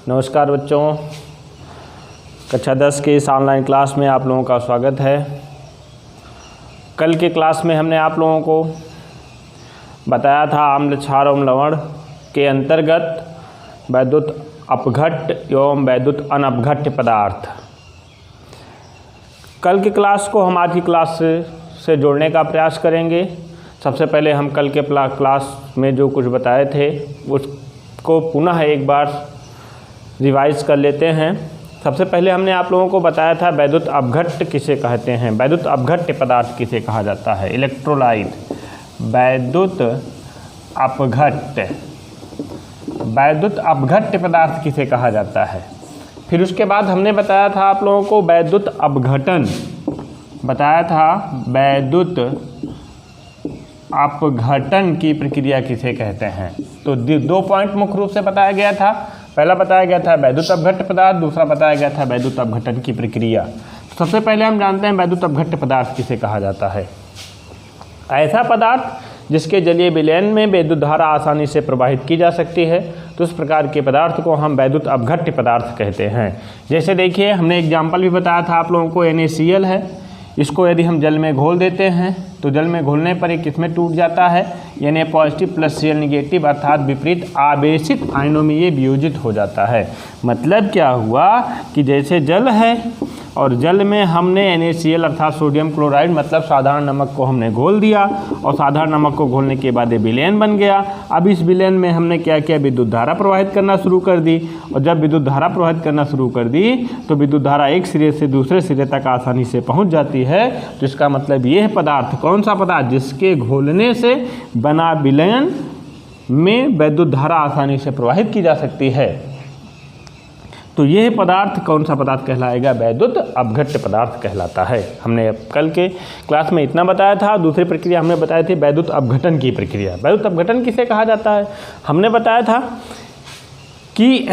नमस्कार बच्चों, कक्षा 10 के इस ऑनलाइन क्लास में आप लोगों का स्वागत है। कल के क्लास में हमने आप लोगों को बताया था आम्ल, क्षार एवं लवण के अंतर्गत वैद्युत अपघट्य एवं वैद्युत अनपघट्य पदार्थ। कल की क्लास को हम आज की क्लास से जोड़ने का प्रयास करेंगे। सबसे पहले हम कल के क्लास में जो कुछ बताए थे उसको पुनः एक बार रिवाइज कर लेते हैं। सबसे पहले हमने आप लोगों को बताया था वैद्युत अपघट्य किसे कहते हैं, वैद्युत अपघट्य पदार्थ किसे कहा जाता है, इलेक्ट्रोलाइट। वैद्युत अपघट्य पदार्थ किसे कहा जाता है। फिर उसके बाद हमने बताया था आप लोगों को वैद्युत अपघटन, बताया था वैद्युत अपघटन की प्रक्रिया किसे कहते हैं। तो दो पॉइंट मुख्य रूप से बताया गया था। पहला बताया गया था वैद्युत अपघट्य पदार्थ, दूसरा बताया गया था वैद्युत अपघटन की प्रक्रिया। तो सबसे पहले हम जानते हैं वैद्युत अपघट्य पदार्थ किसे कहा जाता है। ऐसा पदार्थ जिसके जलीय विलयन में विद्युत धारा आसानी से प्रवाहित की जा सकती है, तो उस प्रकार के पदार्थ को हम वैद्युत अपघट्य पदार्थ कहते हैं। जैसे देखिए, हमने एग्जाम्पल भी बताया था आप लोगों को, NaCl है। इसको यदि हम जल में घोल देते हैं तो जल में घोलने पर ये किसमें टूट जाता है, यानी पॉजिटिव प्लस Cl निगेटिव अर्थात विपरीत आवेशित आयनों में ये वियोजित हो जाता है। मतलब क्या हुआ कि जैसे जल है और जल में हमने NaCl अर्थात सोडियम क्लोराइड मतलब साधारण नमक को हमने घोल दिया और साधारण नमक को घोलने के बाद ये विलयन बन गया। अब इस विलयन में हमने क्या किया, विद्युत धारा प्रवाहित करना शुरू कर दी। और जब विद्युत धारा प्रवाहित करना शुरू कर दी तो विद्युत धारा एक सिरे से दूसरे सिरे तक आसानी से पहुंच जाती है। तो इसका मतलब ये है पदार्थ, कौन सा पदार्थ, जिसके घोलने से बना विलयन में विद्युत धारा आसानी से प्रवाहित की जा सकती है। तो यह पदार्थ कौन सा पदार्थ कहलाएगा, वैद्युत अपघट्य पदार्थ कहलाता है। हमने कल के क्लास में इतना बताया था। दूसरी प्रक्रिया हमने बताई थी वैद्युत अपघटन की प्रक्रिया। वैद्युत अपघटन किसे कहा जाता है, हमने बताया था कि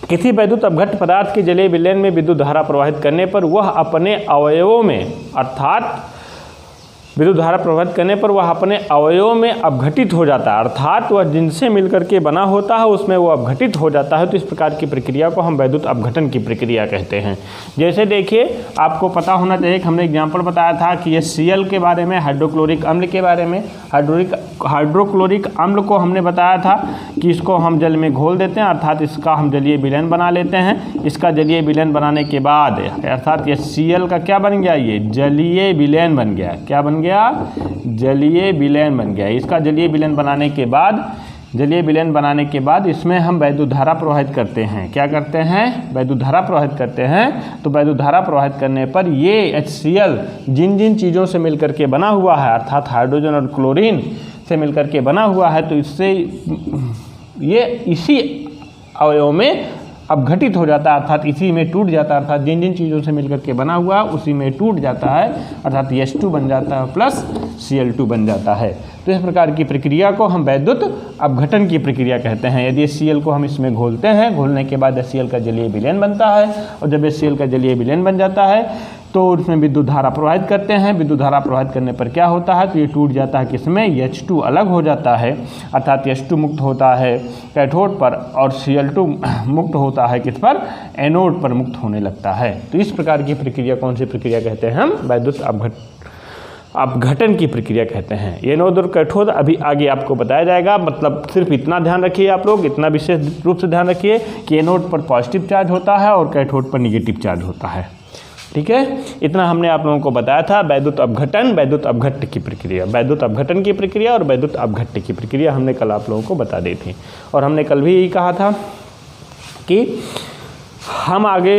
किसी वैद्युत अपघट्य पदार्थ के जलीय विलयन में विद्युत धारा प्रवाहित करने पर वह अपने अवयवों में अर्थात विद्युत धारा प्रवाहित करने पर वह अपने अवयवों में अपघटित हो जाता है, अर्थात वह जिनसे मिलकर के बना होता है उसमें वो अपघटित हो जाता है। तो इस प्रकार की प्रक्रिया को हम वैद्युत अपघटन की प्रक्रिया कहते हैं। जैसे देखिए, आपको पता होना चाहिए कि हमने एग्जाम्पल बताया था कि HCl के बारे में, हाइड्रोक्लोरिक अम्ल के बारे में। हाइड्रोक्लोरिक अम्ल को हमने बताया था कि इसको हम जल में घोल देते हैं अर्थात इसका हम जलीय विलयन बना लेते हैं। इसका जलीय विलयन बनाने के बाद अर्थात HCl का क्या बन गया, ये जलीय विलयन बन गया। क्या बन गया, जलीय विलयन बन गया। इसका जलीय विलयन बनाने के बाद इसमें हम वैद्युत धारा प्रवाहित करते हैं। क्या करते हैं, वैद्युत धारा प्रवाहित करते हैं। तो वैद्युत धारा प्रवाहित करने पर ये HCl जिन जिन चीज़ों से मिलकर के बना हुआ है अर्थात हाइड्रोजन और क्लोरीन से मिलकर के बना हुआ है, तो इससे ये इसी अवयव में अपघटित हो जाता है अर्थात इसी में टूट जाता है। अर्थात जिन जिन चीज़ों से मिलकर के बना हुआ उसी में टूट जाता है अर्थात H2 बन जाता है प्लस Cl2 बन जाता है। तो इस प्रकार की प्रक्रिया को हम वैद्युत अपघटन की प्रक्रिया कहते हैं। यदि HCl को हम इसमें घोलते हैं, घोलने के बाद HCl का जलीय विलयन बनता है और जब HCl का जलीय विलयन बन जाता है तो उसमें विद्युत धारा प्रवाहित करते हैं। विद्युत धारा प्रवाहित करने पर क्या होता है, तो ये टूट जाता है किसमें, H2 अलग हो जाता है अर्थात H2 मुक्त होता है कैथोड पर और Cl2 मुक्त होता है किस पर, एनोड पर मुक्त होने लगता है। तो इस प्रकार की प्रक्रिया कौन सी प्रक्रिया कहते हैं, हम वैद्युत अपघटन की प्रक्रिया कहते हैं। एनोड और कैथोड अभी आगे आपको बताया जाएगा। मतलब सिर्फ इतना ध्यान रखिए आप लोग, इतना विशेष रूप से ध्यान रखिए कि एनोड पर पॉजिटिव चार्ज होता है और कैथोड पर निगेटिव चार्ज होता है। ठीक है, इतना हमने आप लोगों को बताया था वैद्युत अपघटन, वैद्युत अपघट्य की प्रक्रिया। वैद्युत अपघटन की प्रक्रिया और वैद्युत अपघट्य की प्रक्रिया हमने कल आप लोगों को बता दी थी। और हमने कल भी यही कहा था कि हम आगे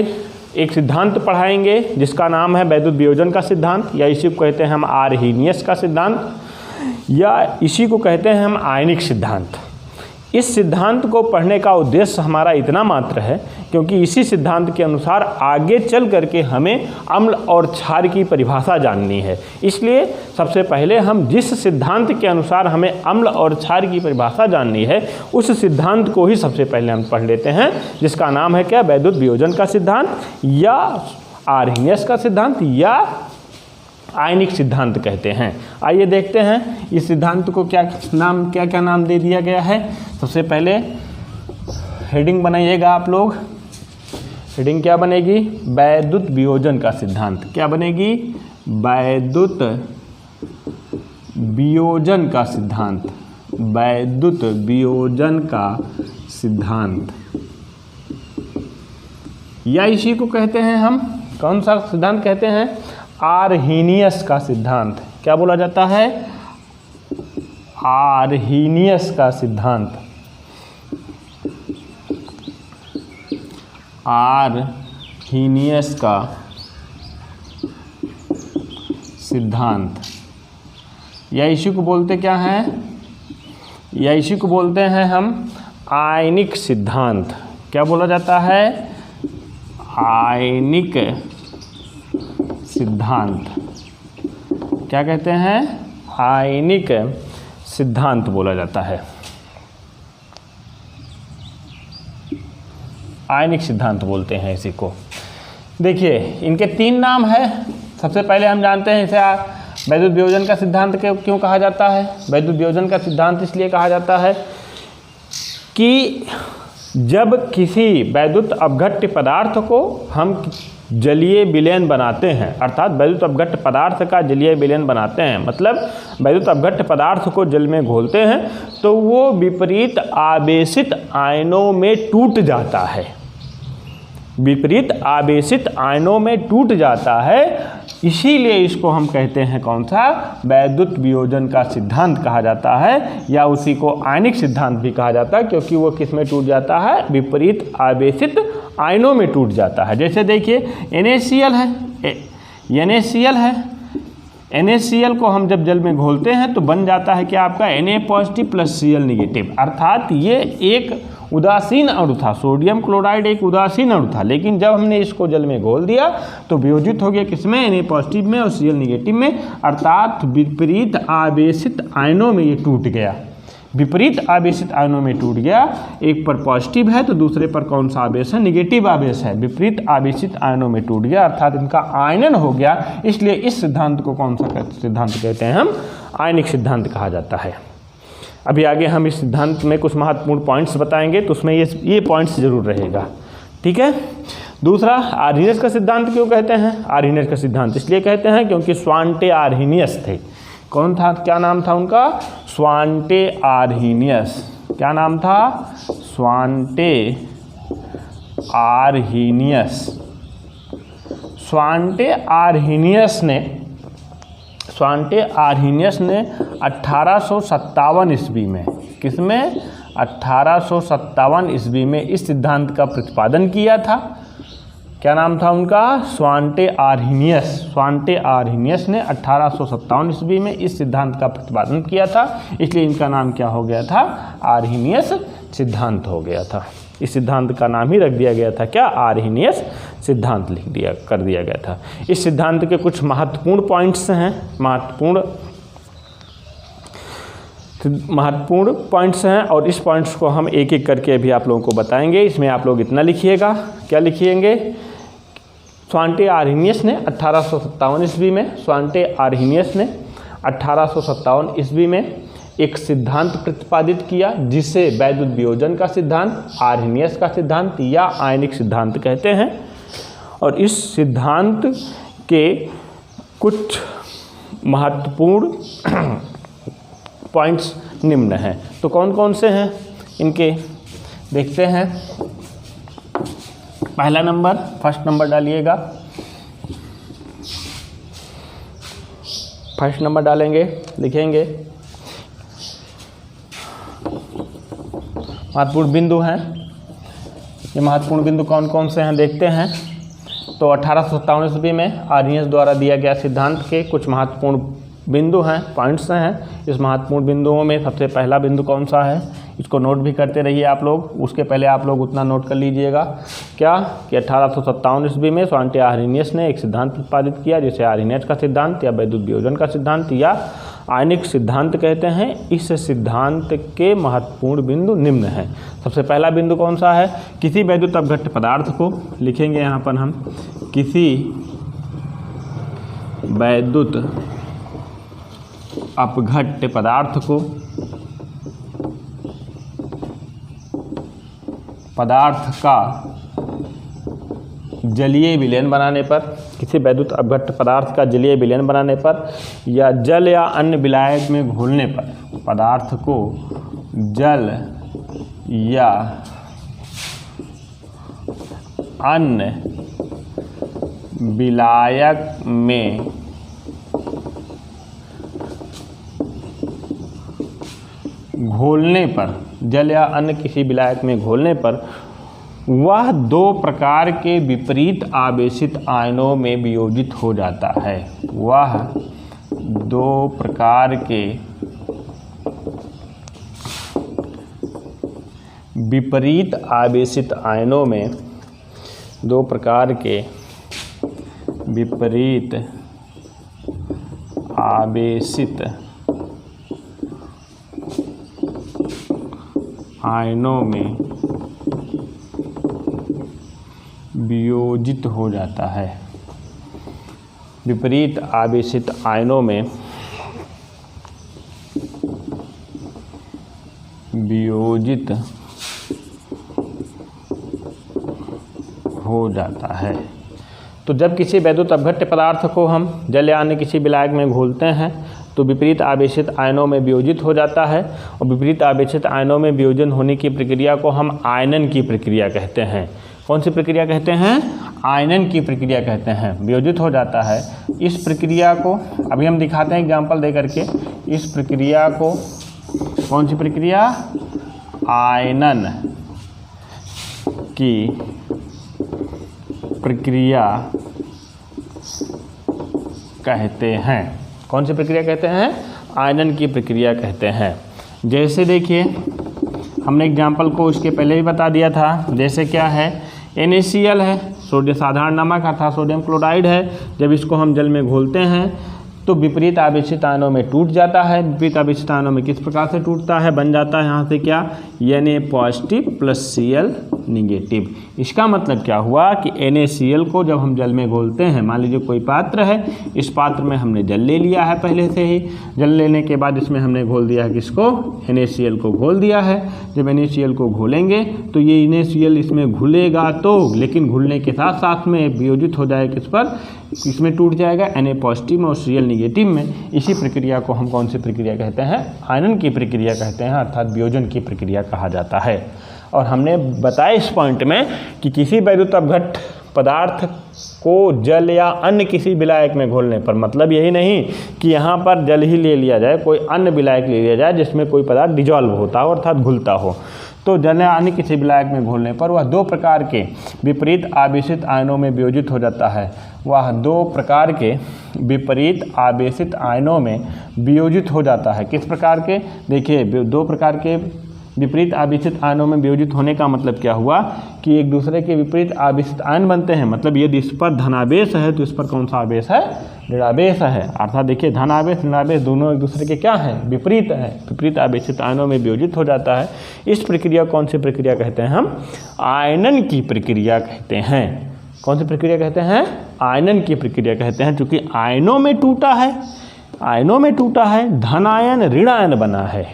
एक सिद्धांत पढ़ाएंगे जिसका नाम है वैद्युत वियोजन का सिद्धांत, या इसी को कहते हैं हम आर्हीनियस का सिद्धांत, या इसी को कहते हैं हम आयनिक सिद्धांत। इस सिद्धांत को पढ़ने का उद्देश्य हमारा इतना मात्र है क्योंकि इसी सिद्धांत के अनुसार आगे चल करके हमें अम्ल और क्षार की परिभाषा जाननी है। इसलिए सबसे पहले हम जिस सिद्धांत के अनुसार हमें अम्ल और क्षार की परिभाषा जाननी है उस सिद्धांत को ही सबसे पहले हम पढ़ लेते हैं, जिसका नाम है क्या, वैद्युत वियोजन का सिद्धांत या आर्हीनियस का सिद्धांत या आयनिक सिद्धांत कहते हैं। आइए देखते हैं इस सिद्धांत को क्या क्या नाम दे दिया गया है। सबसे पहले हेडिंग बनाइएगा आप लोग। हेडिंग क्या बनेगी? वैद्युत वियोजन का सिद्धांत। क्या बनेगी? वैद्युत वियोजन का सिद्धांत। वैद्युत वियोजन का सिद्धांत, या इसी को कहते हैं हम, कौन सा सिद्धांत कहते हैं? आर्हीनियस का सिद्धांत। क्या बोला जाता है? आर्हीनियस का सिद्धांत। आर्हीनियस का सिद्धांत, या इसी को बोलते क्या हैं? या इसी को बोलते हैं हम आयनिक सिद्धांत। क्या बोला जाता है? आयनिक सिद्धांत। क्या कहते हैं? आयनिक सिद्धांत बोला जाता है। आयनिक सिद्धांत बोलते हैं इसी को। देखिए इनके 3 नाम है। सबसे पहले हम जानते हैं इसे वैद्युत वियोजन का सिद्धांत क्यों कहा जाता है? वैद्युत वियोजन का सिद्धांत इसलिए कहा जाता है कि जब किसी वैद्युत अपघट्य पदार्थ को हम जलीय विलयन बनाते हैं, अर्थात वैद्युत अपघट्य पदार्थ का जलीय विलयन बनाते हैं, मतलब वैद्युत अपघट्य पदार्थ को जल में घोलते हैं, तो वो विपरीत आवेशित आयनों में टूट जाता है। विपरीत आवेशित आयनों में टूट जाता है, इसीलिए इसको हम कहते हैं कौन सा? वैद्युत वियोजन का सिद्धांत कहा जाता है, या उसी को आयनिक सिद्धांत भी कहा जाता है, क्योंकि वो किस में टूट जाता है? विपरीत आवेशित आयनों में टूट जाता है। जैसे देखिए NaCl है, NaCl है, NaCl को हम जब जल में घोलते हैं तो बन जाता है क्या आपका? Na positive plus Cl negative, अर्थात ये एक उदासीन अणु था। सोडियम क्लोराइड एक उदासीन अणु था, लेकिन जब हमने इसको जल में घोल दिया तो वियोजित हो गया किसमें? Na पॉजिटिव में और Cl निगेटिव में, अर्थात विपरीत आवेशित आयनों में ये टूट गया। विपरीत आवेशित आयनों में टूट गया। एक पर पॉजिटिव है तो दूसरे पर कौन सा आवेश है? निगेटिव आवेश है। विपरीत आवेशित आयनों में टूट गया, अर्थात इनका आयनन हो गया। इसलिए इस सिद्धांत को कौन सा सिद्धांत कहते हैं? हम आयनिक सिद्धांत कहा जाता है। अभी आगे हम इस सिद्धांत में कुछ महत्वपूर्ण पॉइंट्स बताएंगे, तो उसमें ये पॉइंट्स जरूर रहेगा। ठीक है। दूसरा, आर्हीनियस का सिद्धांत क्यों कहते हैं? आर्हीनियस का सिद्धांत इसलिए कहते हैं क्योंकि स्वांटे आर्हीनियस थे। कौन था? क्या नाम था उनका? स्वांटे आर्हीनियस। क्या नाम था? स्वांटे आर्हीनियस। स्वांटे आर्हीनियस ने 1857 ईस्वी में, किसमें? 1857 ईस्वी में इस सिद्धांत का प्रतिपादन किया था। क्या नाम था उनका? स्वांटे आर्हीनियस। स्वांटे आर्हीनियस ने 1857 ईस्वी में इस सिद्धांत का प्रतिपादन किया था, इसलिए इनका नाम क्या हो गया था? आर्हीनियस सिद्धांत हो गया था। इस सिद्धांत का नाम ही रख दिया गया था क्या? आर्हीनियस सिद्धांत कर दिया गया था। इस सिद्धांत के कुछ महत्वपूर्ण पॉइंट्स हैं, महत्वपूर्ण पॉइंट्स हैं, और इस पॉइंट्स को हम एक एक करके अभी आप लोगों को बताएंगे। इसमें आप लोग इतना लिखिएगा। क्या लिखिएंगे? स्वांटे आर्हीनियस ने 1857 ईस्वी में, स्वांटे आर्हीनियस ने 1857 ईस्वी में एक सिद्धांत प्रतिपादित किया, जिसे वैद्युत वियोजन का सिद्धांत, आर्हीनियस का सिद्धांत या आयनिक सिद्धांत कहते हैं। और इस सिद्धांत के कुछ महत्वपूर्ण पॉइंट्स निम्न हैं। तो कौन कौन से हैं इनके? देखते हैं। पहला नंबर, फर्स्ट नंबर डालिएगा। फर्स्ट नंबर डालेंगे, लिखेंगे महत्वपूर्ण बिंदु हैं। ये महत्वपूर्ण बिंदु कौन कौन से हैं देखते हैं। तो 1857 ईस्वी में आर्हीनियस द्वारा दिया गया सिद्धांत के कुछ महत्वपूर्ण बिंदु हैं, पॉइंट्स हैं। इस महत्वपूर्ण बिंदुओं में सबसे पहला बिंदु कौन सा है? इसको नोट भी करते रहिए आप लोग। उसके पहले आप लोग उतना नोट कर लीजिएगा क्या कि 1857 ईस्वी में स्वांटे आर्हीनियस ने एक सिद्धांत प्रतिपादित किया, जिसे आर्हीनियस का सिद्धांत या वैद्युत वियोजन का सिद्धांत या आयनिक सिद्धांत कहते हैं। इस सिद्धांत के महत्वपूर्ण बिंदु निम्न हैं। सबसे पहला बिंदु कौन सा है? किसी वैद्युत अपघट्य पदार्थ को, लिखेंगे यहाँ पर हम, किसी वैद्युत अपघट्य पदार्थ को पदार्थ का जलीय विलयन बनाने पर, किसी वैद्युत अपघट्ट पदार्थ का जलीय विलयन बनाने पर या जल या अन्य विलायक में घोलने पर, पदार्थ को जल या अन्य विलायक में घोलने पर, जल या अन्य किसी विलायक में घोलने पर वह दो प्रकार के विपरीत आवेशित आयनों में वियोजित हो जाता है। वह दो प्रकार के विपरीत आवेशित आयनों में, दो प्रकार के विपरीत आवेशित आयनों में वियोजित हो जाता है। विपरीत आवेशित आयनों में वियोजित हो जाता है। तो जब किसी वैद्युत अपघट्ट पदार्थ को हम जल या अन्य किसी विलायक में घोलते हैं तो विपरीत आवेशित आयनों में वियोजित हो जाता है, और विपरीत आवेशित आयनों में वियोजन होने की प्रक्रिया को हम आयनन की प्रक्रिया कहते हैं। कौन सी प्रक्रिया कहते हैं? आयनन की प्रक्रिया कहते हैं। वियोजित हो जाता है। इस प्रक्रिया को अभी हम दिखाते हैं एग्जाम्पल दे करके। इस प्रक्रिया को, कौन सी प्रक्रिया? आयनन की प्रक्रिया कहते हैं। कौन सी प्रक्रिया कहते हैं? आयनन की प्रक्रिया कहते हैं। जैसे देखिए, हमने एग्जाम्पल को उसके पहले भी बता दिया था। जैसे क्या है, NaCl है, सोडियम साधारण नमक अर्थात सोडियम क्लोराइड है। जब इसको हम जल में घोलते हैं तो विपरीत आवेशित आयनों में टूट जाता है। विपरीत आवेशित आयनों में किस प्रकार से टूटता है? बन जाता है यहाँ से क्या? Na positive plus Cl negative. इसका मतलब क्या हुआ कि NaCl को जब हम जल में घोलते हैं, मान लीजिए कोई पात्र है, इस पात्र में हमने जल ले लिया है पहले से ही। जल लेने के बाद इसमें हमने घोल दिया है किसको? NaCl को घोल दिया है। जब NaCl को घोलेंगे तो ये NaCl इसमें घुलेगा तो, लेकिन घुलने के साथ साथ में वियोजित हो जाएगा किस पर? इसमें टूट जाएगा Na पॉजिटिव और Cl निगेटिव में। इसी प्रक्रिया को हम कौन सी प्रक्रिया कहते हैं? आयनन की प्रक्रिया कहते हैं, अर्थात वियोजन की प्रक्रिया कहा जाता है। और हमने बताया इस पॉइंट में कि किसी वैद्युत अपघट्ट पदार्थ को जल या अन्य किसी विलायक में घोलने पर, मतलब यही नहीं कि यहाँ पर जल ही ले लिया जाए, कोई अन्य विलायक ले लिया जाए जिसमें कोई पदार्थ डिजॉल्व होता हो अर्थात घुलता हो। तो जल या अन्य किसी विलायक में घोलने पर वह दो प्रकार के विपरीत आवेशित आयनों में वियोजित हो जाता है। वह दो प्रकार के विपरीत आवेशित आयनों में वियोजित हो जाता है। किस प्रकार के? देखिए, दो प्रकार के विपरीत आवेशित आयनों में वियोजित होने का मतलब क्या हुआ कि एक दूसरे के विपरीत आवेशित आयन बनते हैं। मतलब यदि इस पर धनावेश है तो इस पर कौन सा आवेश है? ऋणावेश है। अर्थात देखिए, धनावेश ऋणावेश दोनों एक दूसरे के क्या हैं? विपरीत है। विपरीत आवेशित आयनों में वियोजित हो जाता है। इस प्रक्रिया कौन सी प्रक्रिया कहते हैं? हम आयनन की प्रक्रिया कहते हैं। कौन सी प्रक्रिया कहते हैं? आयनन की प्रक्रिया कहते हैं। चूँकि आयनों में टूटा है, आयनों में टूटा है, धन आयन ऋण आयन बना है,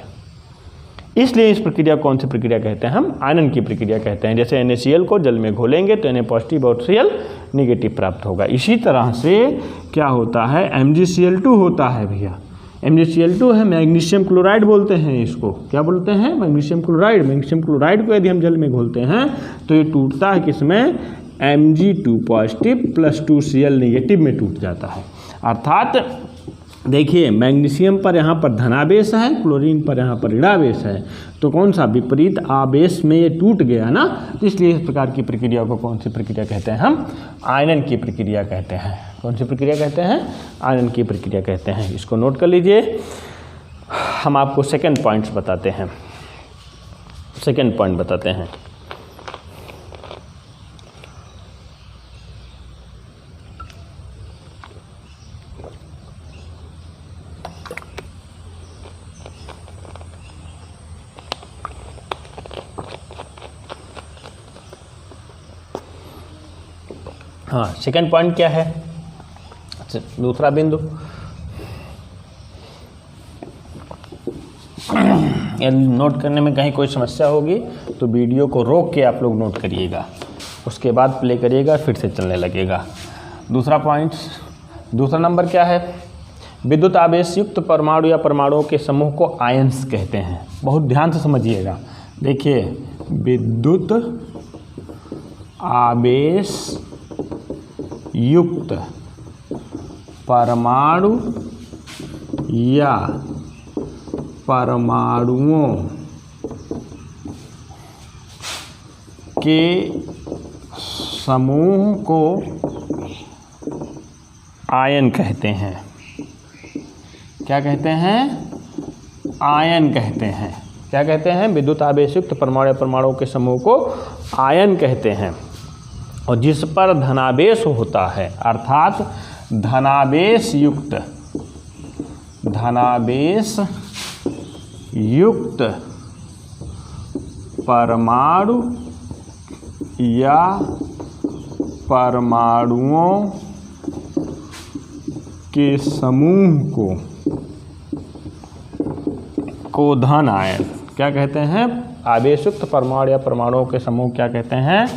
इसलिए इस प्रक्रिया कौन सी प्रक्रिया कहते हैं? हम आयनन की प्रक्रिया कहते हैं। जैसे NaCl को जल में घोलेंगे तो Na पॉजिटिव और Cl निगेटिव प्राप्त होगा। इसी तरह से क्या होता है? MgCl2 होता है भैया। MgCl2 है, मैग्नीशियम क्लोराइड बोलते हैं इसको। क्या बोलते हैं? Magnesium chloride. मैग्नीशियम क्लोराइड को यदि हम जल में घोलते हैं तो ये टूटता है किसमें? Mg2 positive plus 2Cl negative में टूट जाता है। अर्थात देखिए, मैग्नीशियम पर यहाँ पर धनावेश है, क्लोरीन पर यहाँ पर ऋणावेश है, तो कौन सा? विपरीत आवेश में ये टूट गया ना, तो इसलिए इस प्रकार की प्रक्रिया को कौन सी प्रक्रिया कहते हैं? हम आयनन की प्रक्रिया कहते हैं। कौन सी प्रक्रिया कहते हैं? आयनन की प्रक्रिया कहते हैं। इसको नोट कर लीजिए। हम आपको सेकेंड पॉइंट्स बताते हैं। सेकेंड पॉइंट बताते हैं। हाँ, सेकेंड पॉइंट क्या है? दूसरा बिंदु यदि नोट करने में कहीं कोई समस्या होगी तो वीडियो को रोक के आप लोग नोट करिएगा, उसके बाद प्ले करिएगा, फिर से चलने लगेगा। दूसरा पॉइंट, दूसरा नंबर क्या है? विद्युत आवेश युक्त परमाणु या परमाणुओं के समूह को आयन्स कहते हैं। बहुत ध्यान से समझिएगा। देखिए, विद्युत आवेश युक्त परमाणु या परमाणुओं के समूह को आयन कहते हैं। क्या कहते हैं? आयन कहते हैं। क्या कहते हैं? विद्युत आवेश युक्त परमाणु या परमाणुओं के समूह को आयन कहते हैं। और जिस पर धनावेश होता है, अर्थात धनावेश युक्त परमाणु या परमाणुओं के समूह को धन आयन क्या कहते हैं? आवेश युक्त परमाणु या परमाणुओं के समूह क्या कहते हैं?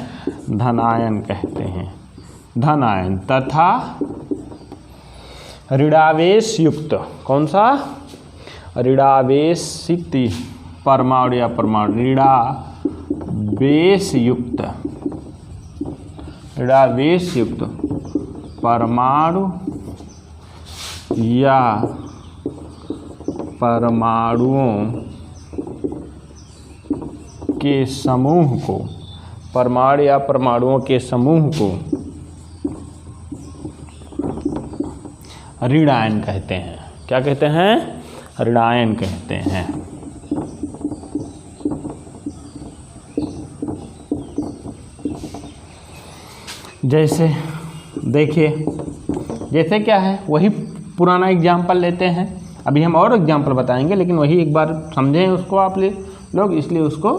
धनायन कहते हैं, धनायन। तथा ऋणावेश युक्त, कौन सा? ऋणावेशित परमाणु या परमाणु, ऋणावेश युक्त परमाणु या परमाणुओं के समूह को, परमाणु या परमाणुओं के समूह को ऋणायन कहते हैं। क्या कहते हैं? ऋणायन कहते हैं। जैसे देखिए, जैसे क्या है, वही पुराना एग्जाम्पल लेते हैं। अभी हम और एग्जाम्पल बताएंगे, लेकिन वही एक बार समझें उसको आप लोग, इसलिए उसको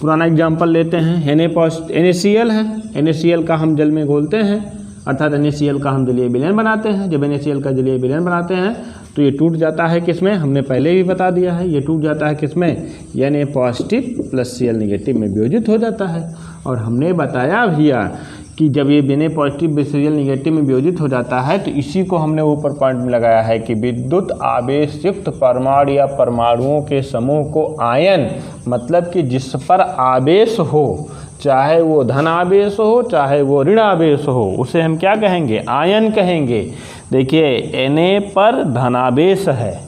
पुराना एग्जाम्पल लेते हैं। NaCl है, NaCl का हम जल में घोलते हैं, अर्थात NaCl का हम जलीय विलयन बनाते हैं। जब NaCl का जलीय विलयन बनाते हैं तो ये टूट जाता है किसमें? हमने पहले भी बता दिया है, ये टूट जाता है किसमें? Na positive plus Cl negative में वियोजित हो जाता है। और हमने बताया भैया कि जब ये Na पॉजिटिव Cl नेगेटिव में वियोजित हो जाता है तो इसी को हमने ऊपर पॉइंट में लगाया है कि विद्युत आवेश युक्त परमाणु या परमाणुओं के समूह को आयन, मतलब कि जिस पर आवेश हो, चाहे वो धन आवेश हो चाहे वो ऋण आवेश हो, उसे हम क्या कहेंगे? आयन कहेंगे। देखिए, Na पर धनावेश है,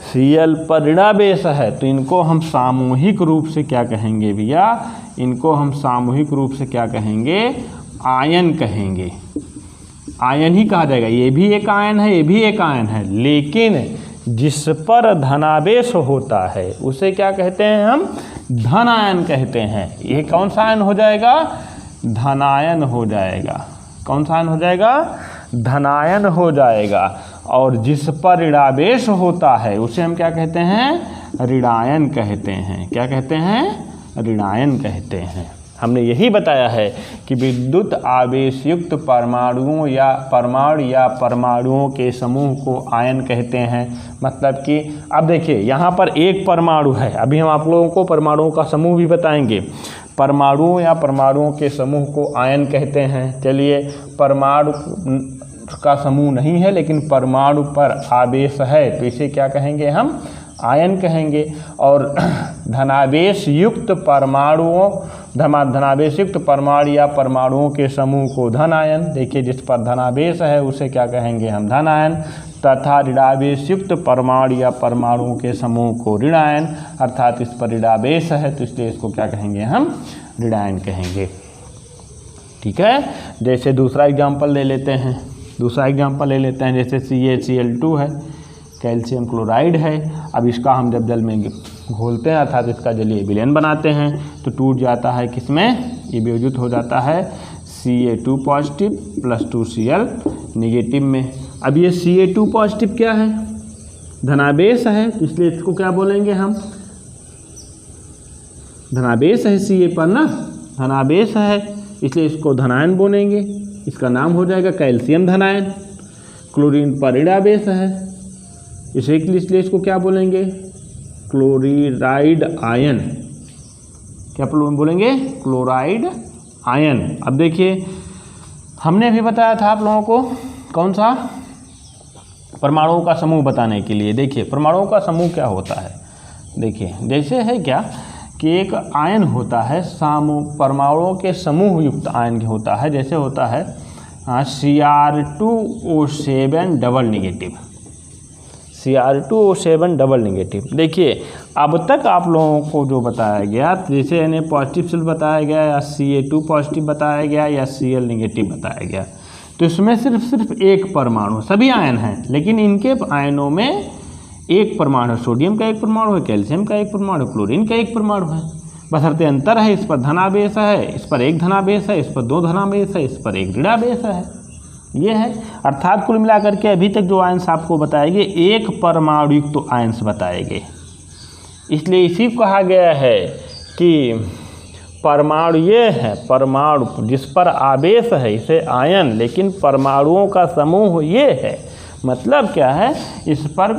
Cl पर ऋणावेश है, तो इनको हम सामूहिक रूप से क्या कहेंगे भैया? इनको हम सामूहिक रूप से क्या कहेंगे? आयन कहेंगे। आयन ही कहा जाएगा। ये भी एक आयन है, ये भी एक आयन है, लेकिन जिस पर धनावेश होता है उसे क्या कहते हैं? हम धनायन कहते हैं। ये कौन सा आयन हो जाएगा? धनायन हो जाएगा। कौन सा आयन हो जाएगा? धनायन हो जाएगा। और जिस पर ऋणावेश होता है उसे हम क्या कहते हैं? ऋणायन कहते हैं। क्या कहते हैं? ऋणायन कहते हैं। हमने यही बताया है कि विद्युत आवेश युक्त परमाणुओं या परमाणुओं के समूह को आयन कहते हैं। मतलब कि अब देखिए, यहाँ पर एक परमाणु है, अभी हम आप लोगों को परमाणुओं का समूह भी बताएंगे। परमाणुओं या परमाणुओं के समूह को आयन कहते हैं। चलिए, परमाणु का समूह नहीं है लेकिन परमाणु पर आवेश है, तो इसे क्या कहेंगे? हम आयन कहेंगे। और धनावेश युक्त परमाणु या परमाणुओं के समूह को धन आयन। देखिए, जिस पर धनावेश है उसे क्या कहेंगे? हम धन आयन। तथा ऋणावेश युक्त परमाणु या परमाणुओं के समूह को ऋणायन, अर्थात इस पर ऋणावेश है तो इसलिए इसको क्या कहेंगे? हम ऋणायन कहेंगे। ठीक है। जैसे दूसरा एग्जाम्पल ले लेते हैं, जैसे CaCl2 है, कैल्शियम क्लोराइड है। अब इसका हम जब जल में घोलते हैं, अर्थात इसका जलीय विलयन बनाते हैं, तो टूट जाता है किसमें? ये वियोजित हो जाता है Ca2 positive plus 2Cl negative में। अब ये Ca2 पॉजिटिव क्या है? धनावेश है, तो इसलिए इसको क्या बोलेंगे हम? धनावेश है Ca पर ना, धनावेश है, इसलिए इसको धनायन बोलेंगे। इसका नाम हो जाएगा कैल्शियम धनायन। क्लोरीन पर ऋणावेश है, इसलिए इसको क्या बोलेंगे? क्लोराइड आयन, क्या बोलेंगे? Chloride ion. अब देखिए हमने अभी बताया था आप लोगों को कौन सा, परमाणुओं का समूह बताने के लिए। देखिए परमाणुओं का समूह क्या होता है, देखिए जैसे है क्या कि एक आयन होता है, परमाणुओं के समूह युक्त आयन होता है, जैसे होता है Cr2O7 double negative, Cr2O7 double negative. देखिए अब तक आप लोगों को जो बताया गया, जैसे Na पॉजिटिव सेल बताया गया या Ca2 पॉजिटिव बताया गया या Cl निगेटिव बताया गया, तो इसमें सिर्फ एक परमाणु, सभी आयन हैं लेकिन इनके आयनों में एक परमाणु, सोडियम का एक परमाणु है, कैल्शियम का एक परमाणु, क्लोरीन का एक परमाणु है, बशर्ते अंतर है, इस पर धनावेश है, इस पर एक धनावेश है, इस पर दो धनावेश है, इस पर एक ऋणावेश है, ये है। अर्थात कुल मिलाकर के अभी तक जो आयंस आपको बताए गए एक परमाणु युक्त तो आयंस बताए गए, इसलिए इसी को कहा गया है कि परमाणु ये है, परमाणु जिस पर आवेश है इसे आयन, लेकिन परमाणुओं का समूह ये है। मतलब क्या है, इस पर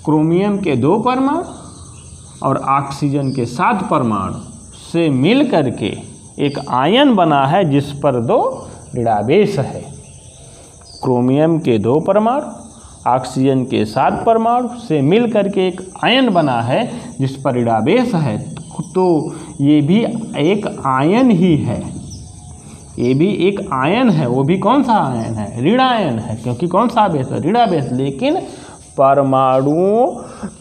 क्रोमियम के 2 परमाणु और ऑक्सीजन के 7 परमाणु से मिल करके एक आयन बना है जिस पर 2 ऋणावेश है। क्रोमियम के 2 परमाणु, ऑक्सीजन के 7 परमाणु से मिल करके एक आयन बना है जिस पर ऋणावेश है, तो ये भी एक आयन ही है, ये भी एक आयन है। वो भी कौन सा आयन है? ऋण आयन है, क्योंकि कौन सा आवेश है? ऋणावेश, लेकिन परमाणुओं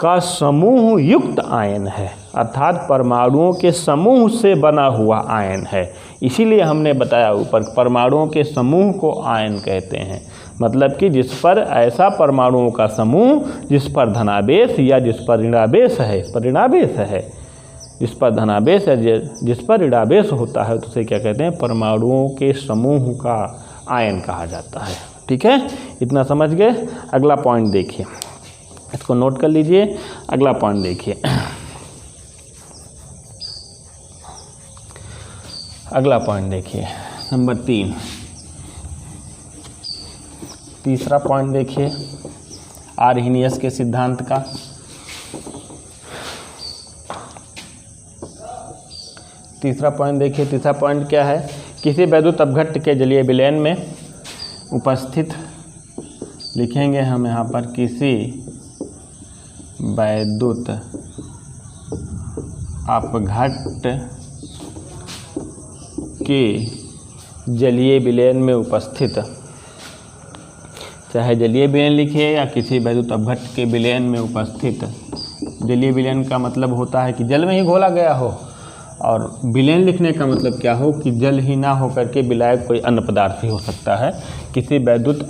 का समूह युक्त आयन है, अर्थात परमाणुओं के समूह से बना हुआ आयन है। इसीलिए हमने बताया ऊपर, परमाणुओं के समूह को आयन कहते हैं। मतलब कि जिस पर ऐसा परमाणुओं का समूह जिस पर धनावेश या जिस पर ऋणावेश है, इस पर ऋणावेश है, जिस पर धनावेश है, जिस पर ऋणावेश होता है, तो उसे क्या कहते हैं? परमाणुओं के समूह का आयन कहा जाता है। ठीक है, इतना समझ गए। अगला पॉइंट देखिए, इसको नोट कर लीजिए। अगला पॉइंट देखिए, अगला पॉइंट देखिए, नंबर 3, तीसरा पॉइंट देखिए आर्हेनियस के सिद्धांत का। तीसरा पॉइंट देखिए, तीसरा पॉइंट क्या है? किसी वैद्युत अपघट्ट के जलीय विलयन में उपस्थित, लिखेंगे हम यहाँ पर, किसी वैद्युत अपघट्ट के जलीय विलयन में उपस्थित, चाहे जलीय विलयन लिखिए या किसी वैद्युत अपघट्ट के विलयन में उपस्थित। जलीय विलयन का मतलब होता है कि जल में ही घोला गया हो, और विलयन लिखने का मतलब क्या हो कि जल ही ना हो करके विलायक कोई अन्य पदार्थ ही हो सकता है। किसी वैद्युत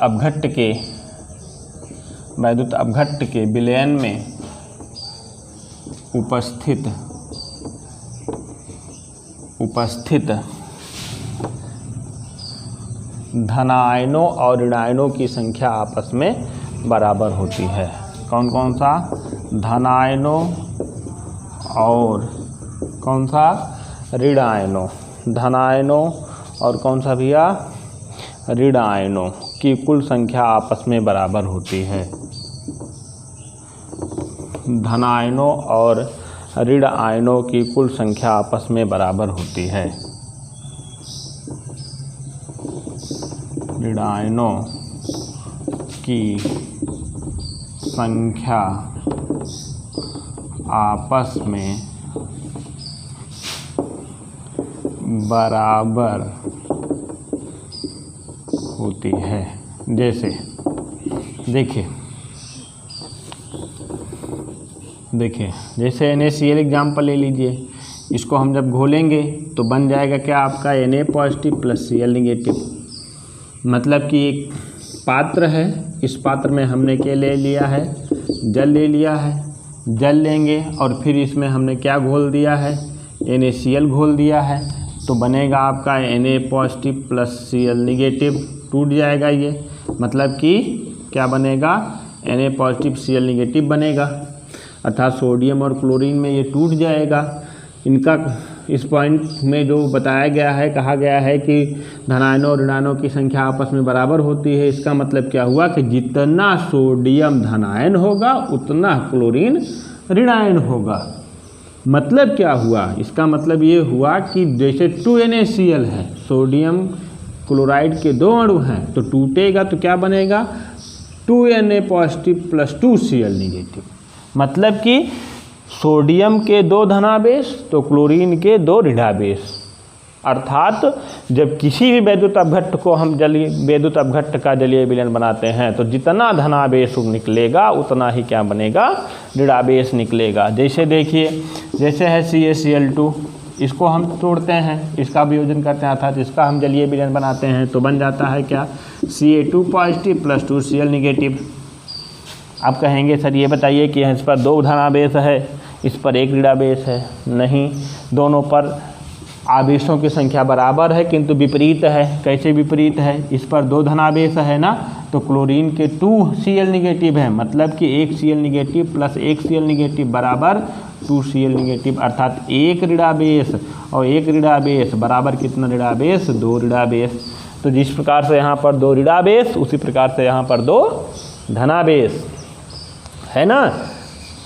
अपघट्ट के विलयन में उपस्थित धनायनों और ऋणायनों की संख्या आपस में बराबर होती है। कौन कौन सा? धनायनों और कौन सा? ऋणायनों। धनायनों और कौन सा भैया? ऋणायनों की कुल संख्या आपस में बराबर होती है। धनायनों और ऋण आयनों की कुल संख्या आपस में बराबर होती है। ऋण आयनों की संख्या आपस में बराबर होती है। जैसे देखिए जैसे NaCl एग्जाम्पल ले लीजिए। इसको हम जब घोलेंगे तो बन जाएगा क्या आपका? Na positive plus Cl negative. मतलब कि एक पात्र है, इस पात्र में हमने क्या ले लिया है? जल ले लिया है। जल लेंगे और फिर इसमें हमने क्या घोल दिया है? NaCl घोल दिया है। तो बनेगा आपका Na positive plus Cl negative. टूट जाएगा ये, मतलब कि क्या बनेगा? Na पॉजिटिव Cl निगेटिव बनेगा, अर्थात सोडियम और क्लोरीन में ये टूट जाएगा। इनका इस पॉइंट में जो बताया गया है, कहा गया है कि धनायनों और ऋणायनों की संख्या आपस में बराबर होती है। इसका मतलब क्या हुआ कि जितना सोडियम धनायन होगा उतना क्लोरीन ऋणायन होगा। मतलब क्या हुआ, इसका मतलब ये हुआ कि जैसे 2NaCl है, सोडियम क्लोराइड के 2 अणु हैं, तो टूटेगा तो क्या बनेगा 2Na positive plus 2Cl negative. मतलब कि सोडियम के 2 धनावेश तो क्लोरीन के 2 ऋणावेश। अर्थात जब किसी भी वैद्युत अपघट्ट को हम वैद्युत अपघट्ट का जलीय विलयन बनाते हैं तो जितना धनावेश निकलेगा उतना ही क्या बनेगा, ऋणावेश निकलेगा। जैसे देखिए, जैसे है CaCl2, इसको हम तोड़ते हैं, इसका वियोजन करते हैं, अर्थात इसका हम जलीय विलयन बनाते हैं तो बन जाता है क्या Ca2 positive plus 2Cl negative. आप कहेंगे सर ये बताइए कि इस पर 2 धनावेश है, इस पर 1 ऋणावेश है। नहीं, दोनों पर आवेशों की संख्या बराबर है किंतु विपरीत है। कैसे विपरीत है, इस पर 2 धनावेश है ना, तो क्लोरीन के 2Cl निगेटिव है, मतलब कि 1Cl negative plus 1Cl negative बराबर 2Cl निगेटिव, अर्थात 1 ऋणावेश और 1 ऋणावेश बराबर कितना ऋणावेश, 2 ऋणावेश। तो जिस प्रकार से यहाँ पर 2 ऋणावेश उसी प्रकार से यहाँ पर 2 धनावेश है ना,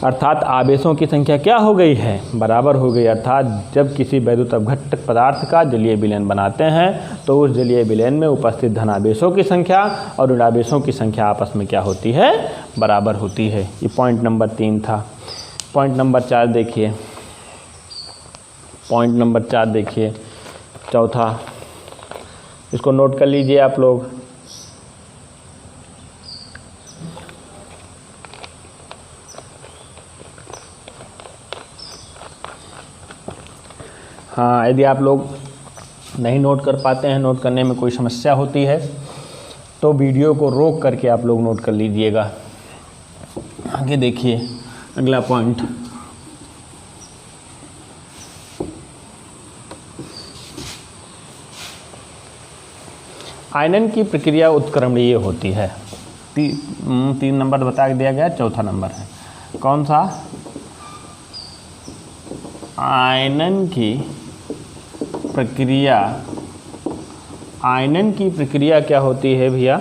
अर्थात आवेशों की संख्या क्या हो गई है, बराबर हो गई। अर्थात जब किसी वैद्युत अपघट्ट पदार्थ का जलीय विलयन बनाते हैं तो उस जलीय विलयन में उपस्थित धनावेशों की संख्या और ऋणावेशों की संख्या आपस में क्या होती है, बराबर होती है। ये पॉइंट नंबर 3 था। पॉइंट नंबर 4 देखिए, पॉइंट नंबर 4 देखिए, चौथा, इसको नोट कर लीजिए आप लोग। हाँ, यदि आप लोग नहीं नोट कर पाते हैं, नोट करने में कोई समस्या होती है तो वीडियो को रोक करके आप लोग नोट कर लीजिएगा। आगे देखिए अगला पॉइंट, आयनन की प्रक्रिया उत्क्रमणीय होती है। 3 नंबर बता दिया गया, चौथा नंबर है कौन सा, आयनन की प्रक्रिया क्या होती है भैया,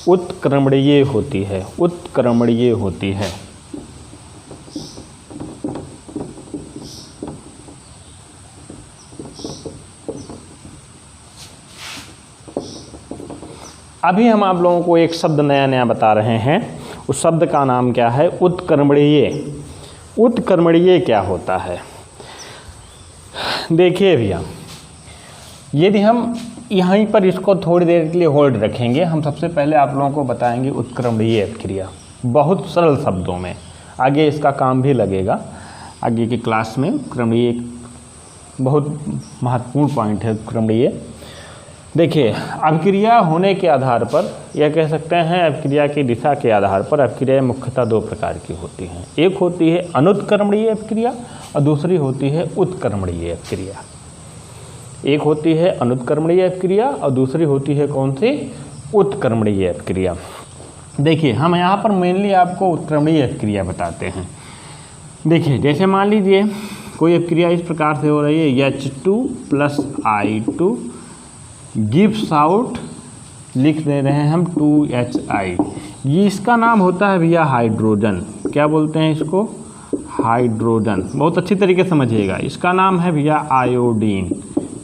उत्क्रमणीय होती है, उत्क्रमणीय होती है। अभी हम आप लोगों को एक शब्द नया बता रहे हैं, उस शब्द का नाम क्या है, उत्क्रमणीय। उत्क्रमणीय क्या होता है, देखिए भैया, यदि हम यहीं पर इसको थोड़ी देर के लिए होल्ड रखेंगे, हम सबसे पहले आप लोगों को बताएंगे उत्क्रमणीय क्रिया बहुत सरल शब्दों में। आगे इसका काम भी लगेगा आगे की क्लास में। उत्क्रमणीय बहुत महत्वपूर्ण पॉइंट है उत्क्रमणीय। देखिए, अभिक्रिया होने के आधार पर, यह कह सकते हैं अभिक्रिया की दिशा के आधार पर अभिक्रिया मुख्यतः 2 प्रकार की होती हैं। एक होती है अनुत्क्रमणीय अभिक्रिया और दूसरी होती है उत्क्रमणीय अभिक्रिया। एक होती है अनुत्क्रमणीय अभिक्रिया और दूसरी होती है कौन सी, उत्क्रमणीय अभिक्रिया। देखिए, हम यहाँ पर मेनली आपको उत्क्रमणीय अभिक्रिया बताते हैं। देखिए, जैसे मान लीजिए कोई अभिक्रिया इस प्रकार से हो रही है, H2 + I2 गिव्स आउट, लिख दे रहे हैं हम 2HI। ये इसका नाम होता है भैया हाइड्रोजन। क्या बोलते हैं इसको, हाइड्रोजन। बहुत अच्छी तरीके से समझिएगा, इसका नाम है भैया आयोडीन।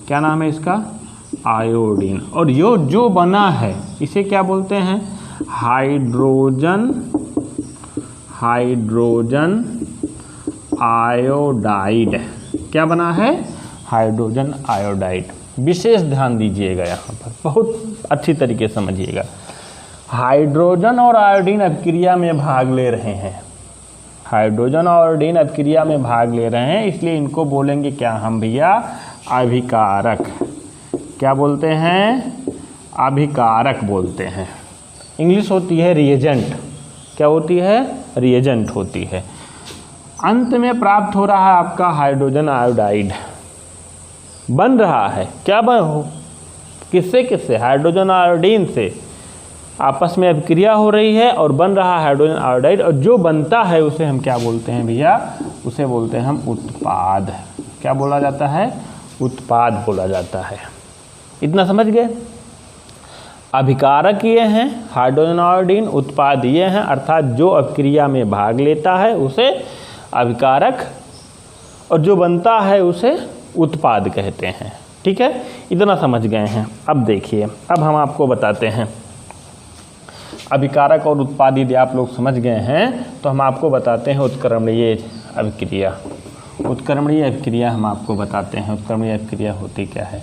क्या नाम है इसका, आयोडीन। और यो जो बना है इसे क्या बोलते हैं, हाइड्रोजन, हाइड्रोजन आयोडाइड। क्या बना है, हाइड्रोजन आयोडाइड। विशेष ध्यान दीजिएगा यहाँ पर, बहुत अच्छी तरीके से समझिएगा। हाइड्रोजन और आयोडीन अभिक्रिया में भाग ले रहे हैं, हाइड्रोजन और आयोडीन अभिक्रिया में भाग ले रहे हैं, इसलिए इनको बोलेंगे क्या हम भैया, अभिकारक। क्या बोलते हैं, अभिकारक बोलते हैं। इंग्लिश होती है रिएजेंट। क्या होती है, रिएजेंट होती है। अंत में प्राप्त हो रहा है आपका हाइड्रोजन आयोडाइड, बन रहा है। क्या बन हो, किससे किससे, हाइड्रोजन आयोडीन से आपस में अभिक्रिया हो रही है और बन रहा है हाइड्रोजन आयोडाइड। और जो बनता है उसे हम क्या बोलते हैं भैया, उसे बोलते हैं हम उत्पाद। क्या बोला जाता है, उत्पाद बोला जाता है। इतना समझ गए। अभिकारक ये हैं हाइड्रोजन आयोडीन, उत्पाद ये हैं, अर्थात जो अभिक्रिया में भाग लेता है उसे अभिकारक, और जो बनता है उसे उत्पाद कहते हैं। ठीक है, इतना समझ गए हैं। अब देखिए, अब हम आपको बताते हैं अभिकारक और उत्पाद यदि आप लोग समझ गए हैं तो हम आपको बताते हैं उत्क्रमणीय अभिक्रिया। उत्क्रमणीय अभिक्रिया हम आपको बताते हैं, उत्क्रमणीय अभिक्रिया होती क्या है।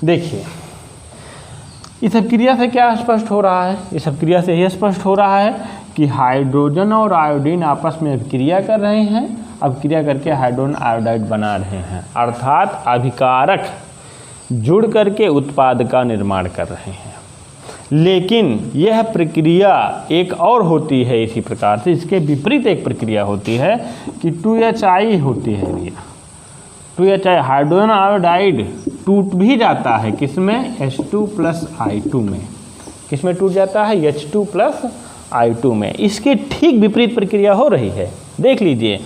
देखिए, इस अभिक्रिया से क्या स्पष्ट हो रहा है? इस अभिक्रिया से यह स्पष्ट हो रहा है कि हाइड्रोजन और आयोडीन आपस में अभिक्रिया कर रहे हैं, अभिक्रिया करके हाइड्रोजन आयोडाइड बना रहे हैं, अर्थात अभिकारक जुड़ करके उत्पाद का निर्माण कर रहे हैं। लेकिन यह प्रक्रिया एक और होती है इसी प्रकार से, इसके विपरीत एक प्रक्रिया होती है कि 2HI होती है भैया। 2HI हाइड्रोजन आयोडाइड टूट भी जाता है, किसमें? H2+I2 में। किसमें टूट जाता है? H2+I2 में। इसके ठीक विपरीत प्रक्रिया हो रही है। देख लीजिए,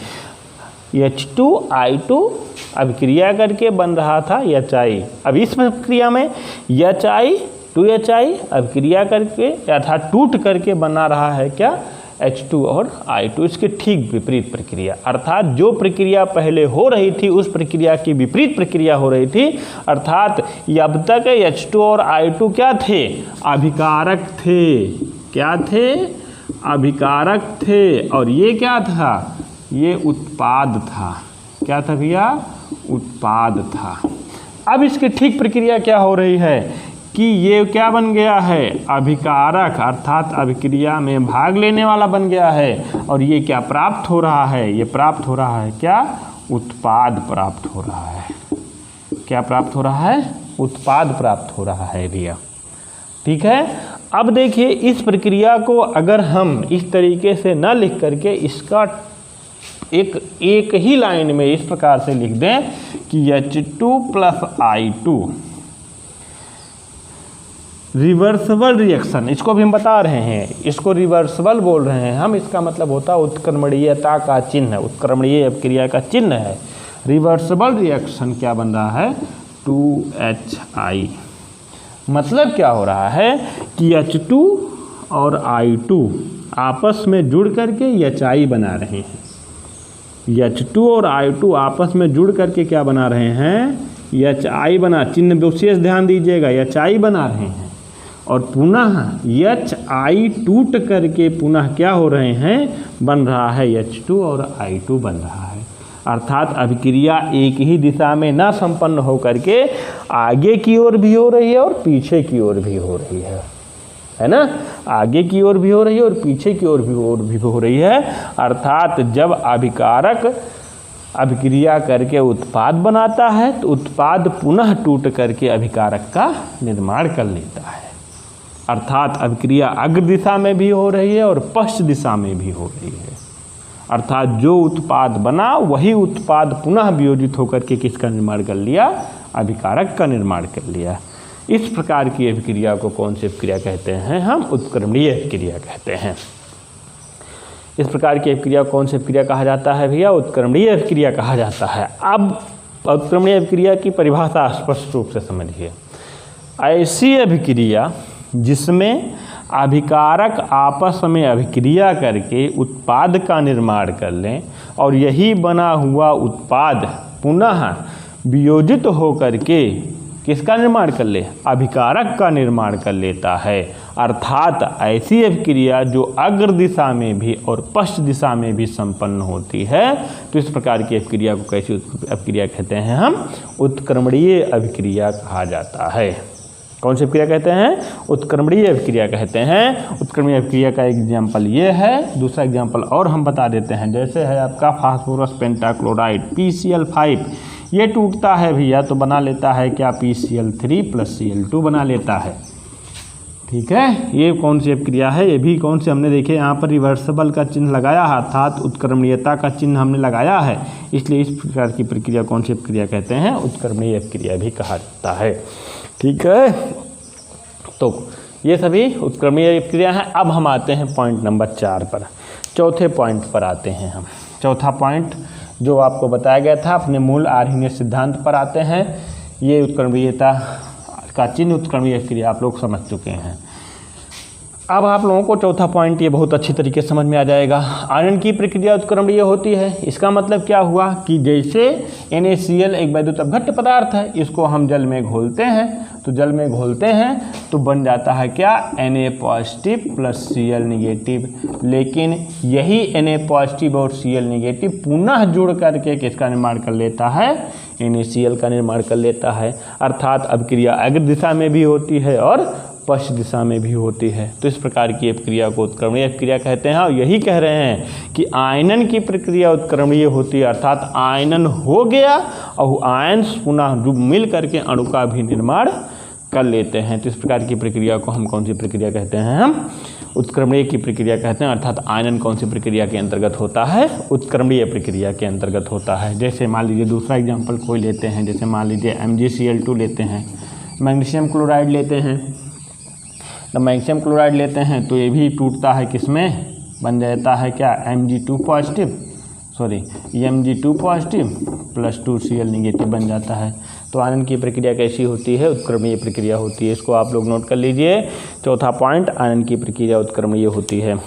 H2I2 अभिक्रिया करके बन रहा था HI। अब इस प्रक्रिया में HI 2HI अभिक्रिया करके अर्थात टूट करके बना रहा है क्या? H2 और I2। इसके ठीक विपरीत प्रक्रिया, अर्थात जो प्रक्रिया पहले हो रही थी उस प्रक्रिया की विपरीत प्रक्रिया हो रही थी। अर्थात अब तक H2 और I2 क्या थे? अभिकारक थे। क्या थे? अभिकारक थे। और ये क्या था? ये उत्पाद था। क्या था भैया? उत्पाद था। अब इसकी ठीक प्रक्रिया क्या हो रही है कि ये क्या बन गया है? अभिकारक, अर्थात अभिक्रिया में भाग लेने वाला बन गया है। और ये क्या प्राप्त हो रहा है? ये प्राप्त हो रहा है क्या? उत्पाद प्राप्त हो रहा है। क्या प्राप्त हो रहा है? उत्पाद प्राप्त हो रहा है भैया। ठीक है, अब देखिए, इस प्रक्रिया को अगर हम इस तरीके से न लिख करके इसका एक ही लाइन में इस प्रकार से लिख दें कि H2+I2 रिवर्सिबल रिएक्शन, इसको भी हम बता रहे हैं, इसको रिवर्सिबल बोल रहे हैं हम। इसका मतलब होता है उत्क्रमणीयता का चिन्ह, उत्क्रमणीय अभिक्रिया का चिन्ह है। रिवर्सिबल रिएक्शन क्या बन रहा है? 2HI। मतलब क्या हो रहा है कि H2 और I2 आपस में जुड़ करके HI बना रहे हैं। H2 और I2 आपस में जुड़ करके क्या बना रहे हैं? HI बना, चिन्ह विशेष ध्यान दीजिएगा, HI बना रहे हैं। और पुनः HI टूट करके पुनः क्या हो रहे हैं? बन रहा है H2 और I2 बन रहा है। अर्थात अभिक्रिया एक ही दिशा में ना संपन्न हो करके आगे की ओर भी हो रही है और पीछे की ओर भी हो रही है ना? आगे की ओर भी हो रही है और पीछे की ओर भी हो रही है। अर्थात जब अभिकारक अभिक्रिया करके उत्पाद बनाता है तो उत्पाद पुनः टूट करके अभिकारक का निर्माण कर लेता है। अर्थात अभिक्रिया अग्र दिशा में भी हो रही है और पश्च दिशा में भी हो रही है। अर्थात जो उत्पाद बना वही उत्पाद पुनः वियोजित होकर के किसका निर्माण कर लिया? अभिकारक का निर्माण कर लिया। इस प्रकार की अभिक्रिया को कौन सी अभिक्रिया कहते हैं? हम उत्क्रमणीय अभिक्रिया कहते हैं। इस प्रकार की अभिक्रिया कौन सी अभिक्रिया कहा जाता है भैया? उत्क्रमणीय अभिक्रिया कहा जाता है। अब उत्क्रमणीय अभिक्रिया की परिभाषा स्पष्ट रूप से समझिए। ऐसी अभिक्रिया जिसमें अभिकारक आपस में अभिक्रिया करके उत्पाद का निर्माण कर लें और यही बना हुआ उत्पाद पुनः वियोजित होकर के किसका निर्माण कर ले? अभिकारक का निर्माण कर लेता है। अर्थात ऐसी अभिक्रिया जो अग्र दिशा में भी और पश्च दिशा में भी संपन्न होती है, तो इस प्रकार की अभिक्रिया को कैसी अभिक्रिया कहते हैं? हम उत्क्रमणीय अभिक्रिया कहा जाता है। कौन सी अभिक्रिया कहते हैं? उत्क्रमणीय अभिक्रिया कहते हैं। उत्क्रमणीय अभिक्रिया का एग्जाम्पल ये है। दूसरा एग्जाम्पल और हम बता देते हैं, जैसे है आपका फास्फोरस पेंटाक्लोराइड PCl5, ये टूटता है भैया तो बना लेता है क्या? PCl3+Cl2 बना लेता है। ठीक है, ये कौन सी अभिक्रिया है? ये भी कौन सी हमने देखे यहाँ पर रिवर्सिबल का चिन्ह लगाया है, अर्थात उत्क्रमणीयता का चिन्ह हमने लगाया है, इसलिए इस प्रकार की प्रक्रिया कौन सी अभिक्रिया कहते हैं? उत्क्रमणीय अभिक्रिया भी कहा जाता है। ठीक है, तो ये सभी उत्क्रमणीय अभिक्रिया हैं। अब हम आते हैं पॉइंट नंबर 4 पर, चौथे पॉइंट पर आते हैं हम। चौथा पॉइंट जो आपको बताया गया था अपने मूल आर्हीनीय सिद्धांत पर आते हैं। ये उत्क्रमणीयता का चिन्ह, उत्क्रमणीय अभिक्रिया आप लोग समझ चुके हैं। अब आप लोगों को चौथा पॉइंट ये बहुत अच्छी तरीके से समझ में आ जाएगा। आयनन की प्रक्रिया उत्क्रमणीय होती है। इसका मतलब क्या हुआ कि जैसे NaCl एक वैद्युत अपघट्य पदार्थ है, इसको हम जल में घोलते हैं, तो जल में घोलते हैं तो बन जाता है क्या, Na positive plus Cl negative. लेकिन यही Na पॉजिटिव और Cl निगेटिव पुनः जुड़ करके किसका निर्माण कर लेता है, NaCl का निर्माण कर लेता है। अर्थात अभिक्रिया अग्र दिशा में भी होती है और पश्चिम दिशा में भी होती है। तो इस प्रकार की प्रक्रिया को उत्क्रमणीय प्रक्रिया कहते हैं। और यही कह रहे हैं कि आयनन की प्रक्रिया उत्क्रमणीय होती है, अर्थात आयनन हो गया और आयंस पुनः मिल करके अणु का भी निर्माण कर लेते हैं। तो इस प्रकार की प्रक्रिया को हम कौन सी प्रक्रिया कहते हैं, हम उत्क्रमणीय की प्रक्रिया कहते हैं। अर्थात आयनन कौन सी प्रक्रिया के अंतर्गत होता है, उत्क्रमणीय प्रक्रिया के अंतर्गत होता है। जैसे मान लीजिए दूसरा एग्जाम्पल कोई लेते हैं, जैसे मान लीजिए MgCl2 लेते हैं, मैग्नीशियम क्लोराइड लेते हैं। तो मैग्नीशियम क्लोराइड लेते हैं तो ये भी टूटता है, किसमें बन जाता है क्या, Mg2 positive plus 2Cl negative बन जाता है। तो आयनन की प्रक्रिया कैसी होती है, उत्क्रमणीय प्रक्रिया होती है। इसको आप लोग नोट कर लीजिए। चौथा पॉइंट, आयनन की प्रक्रिया उत्क्रमणीय होती है।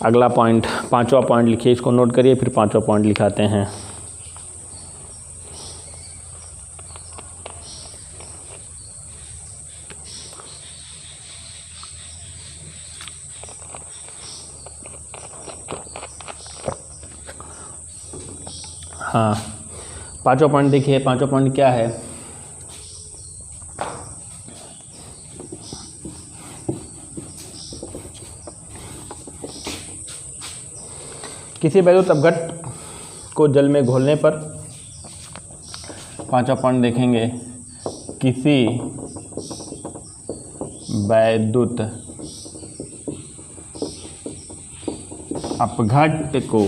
अगला पॉइंट, पांचवा पॉइंट लिखिए, इसको नोट करिए, फिर पांचवा पॉइंट लिखाते हैं। हाँ, पांचवा पॉइंट देखिए। पांचवा पॉइंट क्या है, किसी वैद्युत अपघट्य को जल में घोलने पर, पांचवा पॉइंट देखेंगे, किसी वैद्युत अपघट्य को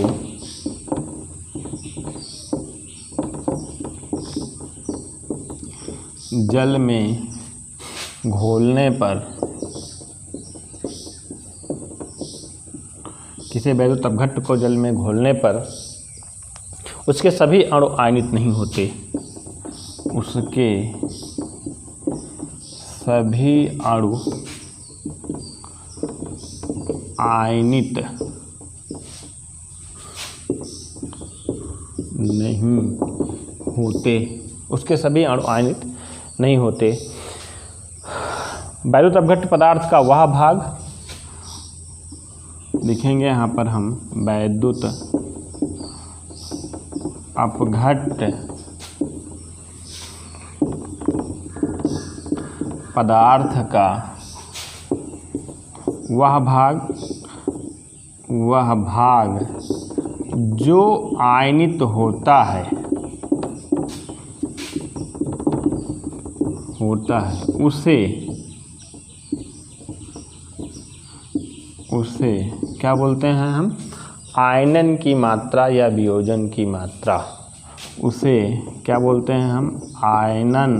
जल में घोलने पर, किसी वैद्युत अपघट्य को जल में घोलने पर उसके सभी अणु आयनित नहीं होते, उसके सभी अणु आयनित नहीं होते, उसके सभी अणु आयनित नहीं होते। वैद्युत अपघट्य पदार्थ का वह भाग लिखेंगे यहाँ पर हम, वैद्युत अपघट्य पदार्थ का वह भाग जो आयनित होता है उसे क्या बोलते हैं हम, आयनन की मात्रा या वियोजन की मात्रा। उसे क्या बोलते हैं हम, आयनन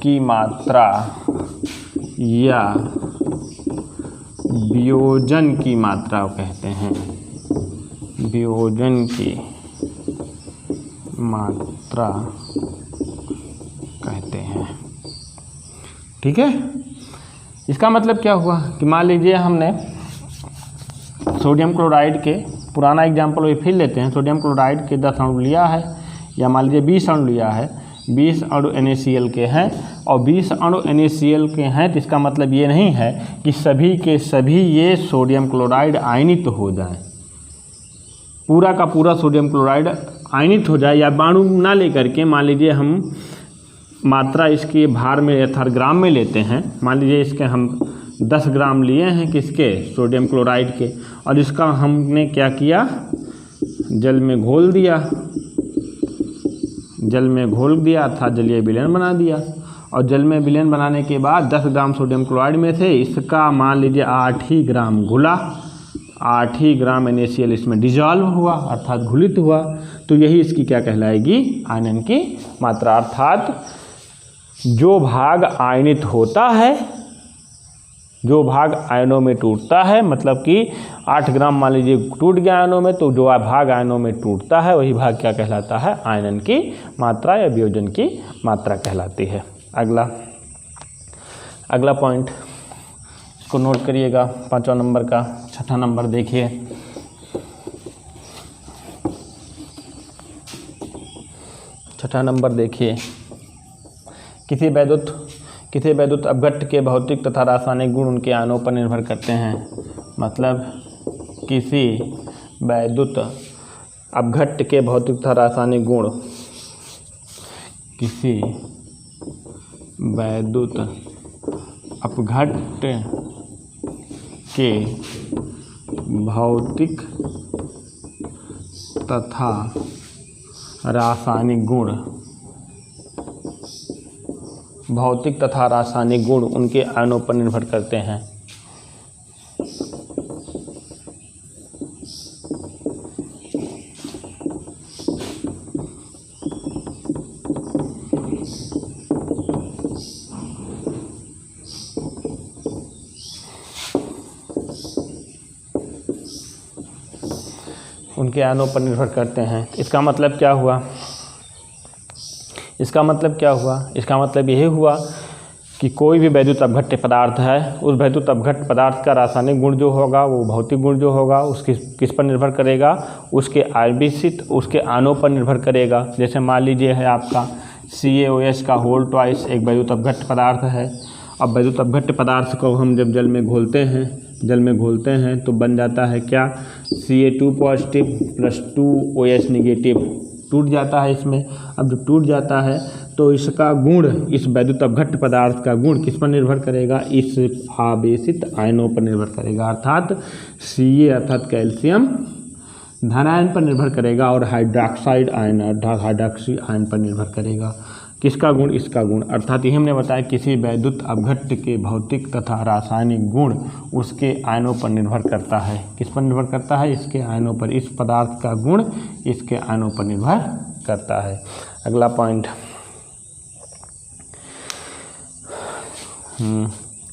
की मात्रा या वियोजन की मात्रा कहते हैं, वियोजन की मात्रा कहते हैं। ठीक है, इसका मतलब क्या हुआ कि मान लीजिए हमने सोडियम क्लोराइड के, पुराना एग्जाम्पल वही फिर लेते हैं, सोडियम क्लोराइड के 10 अणु लिया है, या मान लीजिए 20 अणु लिया है, 20 अणु NaCl के हैं और 20 अणु NaCl के हैं। तो इसका मतलब ये नहीं है कि सभी के सभी ये सोडियम क्लोराइड आयनित हो जाए, पूरा का पूरा सोडियम क्लोराइड आयनित हो जाए, या बाणु ना लेकर के, मान लीजिए हम मात्रा इसके भार में अर्थात ग्राम में लेते हैं। मान लीजिए इसके हम 10 ग्राम लिए हैं, किसके, सोडियम क्लोराइड के, और इसका हमने क्या किया, जल में घोल दिया, अर्थात जलीय विलयन बना दिया। और जल में विलयन बनाने के बाद 10 ग्राम सोडियम क्लोराइड में से इसका मान लीजिए 8 ही ग्राम घुला, 8 ही ग्राम NaCl इसमें डिजॉल्व हुआ, अर्थात घुलित हुआ। तो यही इसकी क्या कहलाएगी, आयनन की मात्रा। अर्थात जो भाग आयनित होता है, जो भाग आयनों में टूटता है, मतलब कि 8 ग्राम मान लीजिए टूट गया आयनों में, तो जो भाग आयनों में टूटता है वही भाग क्या कहलाता है, आयनन की मात्रा या वियोजन की मात्रा कहलाती है। अगला अगला पॉइंट इसको नोट करिएगा, 5वां नंबर का 6ठा नंबर देखिए। छठा नंबर देखिए, किसी वैद्युत अपघट्ट के भौतिक तथा रासायनिक गुण उनके आयनों पर निर्भर करते हैं। मतलब किसी वैद्युत अपघट्ट के भौतिक तथा रासायनिक गुण किसी वैद्युत अपघट्ट के भौतिक तथा रासायनिक गुण उनके आयनों पर निर्भर करते हैं। उनके आयनों पर निर्भर करते हैं। इसका मतलब क्या हुआ? इसका मतलब यही हुआ कि कोई भी वैद्युत अपघट्ट पदार्थ है, उस वैद्युत अपघट्ट पदार्थ का रासायनिक गुण जो होगा, वो भौतिक गुण जो होगा, उसकी किस पर निर्भर करेगा? उसके आयनों पर निर्भर करेगा। जैसे मान लीजिए है आपका CaOH का होल ट्वाइस एक वैद्युत अपघट्ट पदार्थ है। अब वैद्युत अपघट्ट पदार्थ को हम जब जल में घोलते हैं तो बन जाता है क्या? Ca2 positive plus 2OH negative टूट जाता है इसमें। अब जब टूट जाता है तो इसका गुण, इस वैद्युत अपघट्ट पदार्थ का गुण किस पर निर्भर करेगा? इस आवेशित आयनों पर निर्भर करेगा। अर्थात Ca अर्थात कैल्शियम धन आयन पर निर्भर करेगा और हाइड्रोक्साइड आयन अर्थात हाइड्रोक्सी आयन पर निर्भर करेगा। किसका गुण? इसका गुण। अर्थात ये हमने बताया किसी वैद्युत अपघट्ट के भौतिक तथा रासायनिक गुण उसके आयनों पर निर्भर करता है। किस पर निर्भर करता है? इसके आयनों पर। इस पदार्थ का गुण इसके आयनों पर निर्भर करता है। अगला पॉइंट,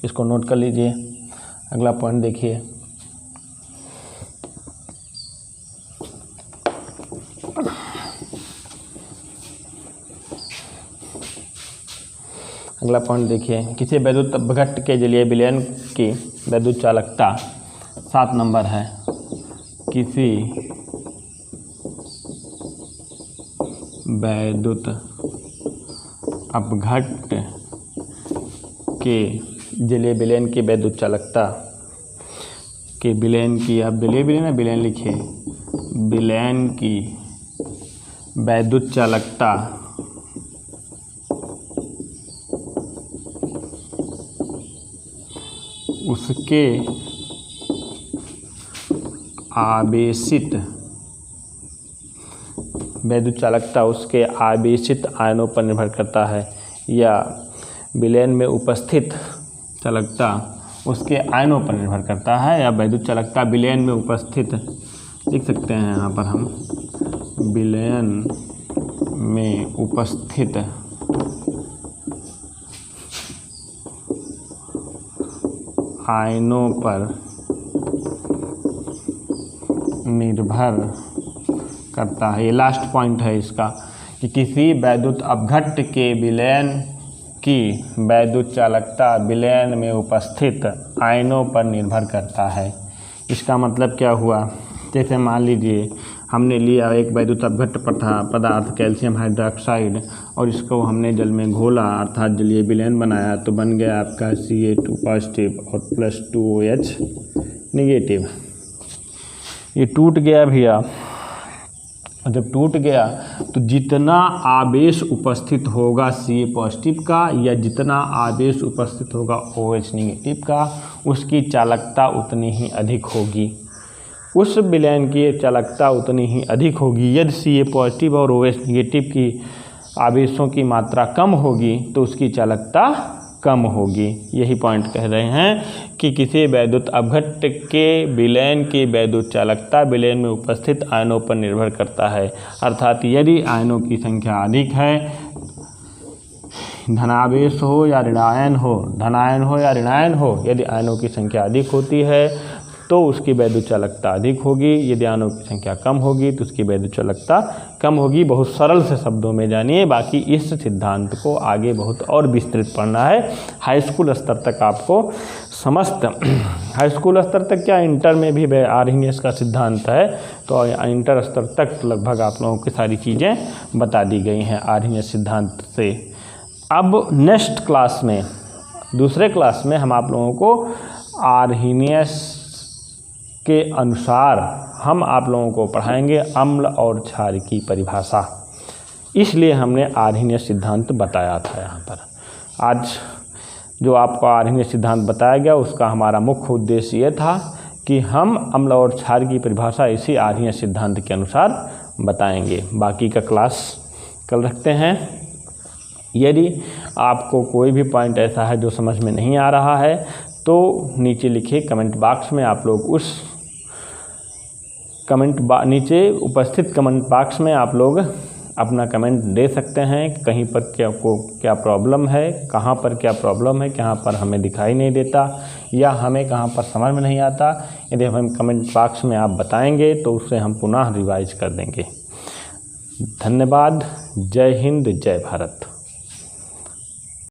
इसको नोट कर लीजिए। अगला पॉइंट देखिए, किसी वैद्युत अपघट्ट के जलीय विलयन की वैद्युत चालकता 7 नंबर है। किसी वैद्युत अपघट्ट के जलीय विलयन की वैद्युत चालकता के विलयन की, आप जलीय विलयन या विलयन लिखिए, विलयन की वैद्युत चालकता उसके आवेशित वैद्युत चालकता उसके आवेशित आयनों पर निर्भर करता है, या विलयन में उपस्थित चालकता उसके आयनों पर निर्भर करता है, या वैद्युत चालकता विलयन में उपस्थित, लिख सकते हैं यहाँ पर हम, विलयन में उपस्थित आयनों पर निर्भर करता है। ये लास्ट पॉइंट है इसका, कि किसी वैद्युत अपघट्ट के विलयन की वैद्युत चालकता विलयन में उपस्थित आयनों पर निर्भर करता है। इसका मतलब क्या हुआ? जैसे मान लीजिए हमने लिया एक वैद्युत अपघट्ट पदार्थ कैल्शियम हाइड्रोक्साइड और इसको हमने जल में घोला अर्थात जलीय विलयन बनाया, तो बन गया आपका Ca2 पॉजिटिव और प्लस 2OH निगेटिव। ये टूट गया भैया, और जब टूट गया तो जितना आवेश उपस्थित होगा Ca पॉजिटिव का या जितना आवेश उपस्थित होगा OH निगेटिव का, उसकी चालकता उतनी ही अधिक होगी। उस विलयन की चालकता उतनी ही अधिक होगी। यदि Ca पॉजिटिव और OH निगेटिव की आवेशों की मात्रा कम होगी तो उसकी चालकता कम होगी। यही पॉइंट कह रहे हैं कि किसी वैद्युत अपघट्ट के विलयन की वैद्युत चालकता विलयन में उपस्थित आयनों पर निर्भर करता है। अर्थात यदि आयनों की संख्या अधिक है, धनावेश हो या ऋणायन हो, यदि आयनों की संख्या अधिक होती है तो उसकी वैद्युत चालकता अधिक होगी। यदि आणुओं की संख्या कम होगी तो उसकी वैद्युत चालकता कम होगी। बहुत सरल से शब्दों में जानिए, बाकी इस सिद्धांत को आगे बहुत और विस्तृत पढ़ना है। हाई स्कूल स्तर तक आपको समस्त, हाई स्कूल स्तर तक क्या, इंटर में भी आर्हीनियस का सिद्धांत है, तो इंटर स्तर तक लगभग आप लोगों की सारी चीज़ें बता दी गई हैं आर्हीनियस सिद्धांत से। अब नेक्स्ट क्लास में, दूसरे क्लास में हम आप लोगों को आर्हीनियस के अनुसार हम आप लोगों को पढ़ाएंगे अम्ल और क्षार की परिभाषा। इसलिए हमने आर्हीनियस सिद्धांत बताया था यहाँ पर। आज जो आपको आर्हीनियस सिद्धांत बताया गया उसका हमारा मुख्य उद्देश्य ये था कि हम अम्ल और क्षार की परिभाषा इसी आर्हीनियस सिद्धांत के अनुसार बताएंगे। बाकी का क्लास कल रखते हैं। यदि आपको कोई भी पॉइंट ऐसा है जो समझ में नहीं आ रहा है तो नीचे लिखे कमेंट बॉक्स में आप लोग उस नीचे उपस्थित कमेंट बॉक्स में आप लोग अपना कमेंट दे सकते हैं। कहीं पर क्या प्रॉब्लम है, कहाँ पर क्या प्रॉब्लम है, कहाँ पर हमें दिखाई नहीं देता या हमें कहाँ पर समझ में नहीं आता, यदि हम कमेंट बॉक्स में आप बताएंगे तो उससे हम पुनः रिवाइज कर देंगे। धन्यवाद। जय हिंद, जय भारत।